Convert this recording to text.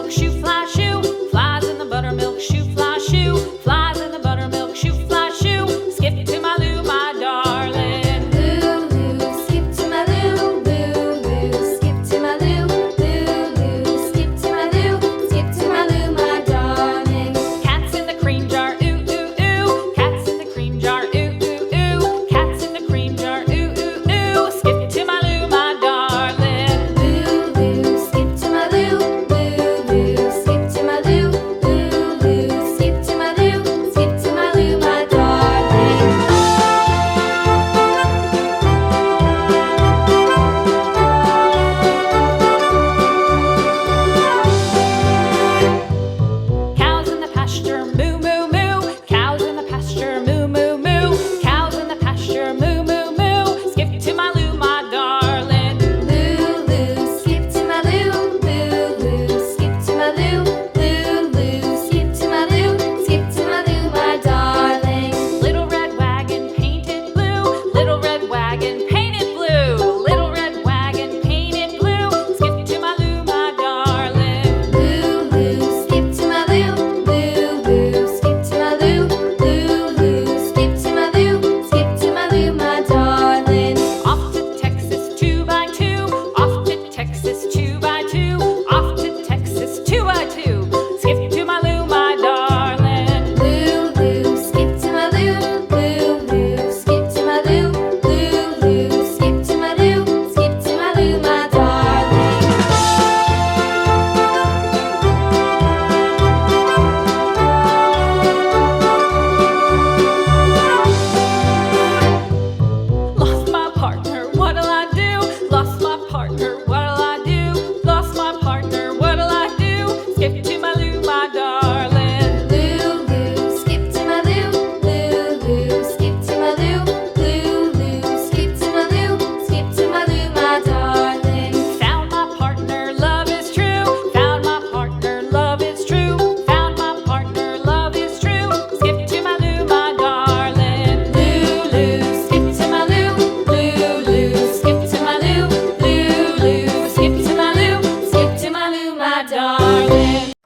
buttermilk shoe, fly shoe. Flies in the buttermilk shoe, fly shoe. Flies in the buttermilk shoe, fly shoe. Skip to my Lou, my darling. Lou, skip to my Lou, Lou, skip to my Lou, Lou, skip to my Lou, skip to my Lou, my darling. Cats in the cream jar, ooh, ooh, ooh. Cats in the cream jar, ooh, ooh, ooh. Cats in the cream jar, ooh, ooh, ooh. Skip to my Lou, my darling. Lou, skip to my Lou, Lou, skip to my Lou, Lou, skip to my Lou, skip to my Lou, my darling. Cows in the pasture, moo, moo, moo. Cows in the pasture, moo, moo, moo. Cows in the pasture, moo, moo, moo. Skip to my Lou, my darling. Lou, skip to my Lou, Lou, skip to my Lou, Lou, skip to my Lou, skip to my Lou, my darling. Little red wagon painted blue. Little red wagon painted blue. Little red wagon painted blue. Skip to my Lou, my darling. Lou, skip to my Lou, Lou, skip to my Lou, Lou, skip to my Lou, skip to my Lou, my darling. Off to Texas 2x2. Off to Texas 2x2. Off to Texas 2x2. Skip to my Lou, my darling. Lou, skip to my Lou, Lou, skip to my Lou, Lou, skip to my Lou, skip to my Lou, my darling. Lost my partner, what'll I do? Lost my partner, what'll I do? Lost my partner, what'll I do? Skip to my Lou, my darling. Lou, skip to my Lou, Lou, skip to my Lou, Lou, skip to my Lou, skip to my Lou, my darling. Found my partner, love is true. Found my partner, love is true. Found my partner, love is true. Skip to my Lou, my darling. Lou, skip to my Lou, Lou, skip to my Lou, Lou, skip to my Lou, skip to my Lou, my darling.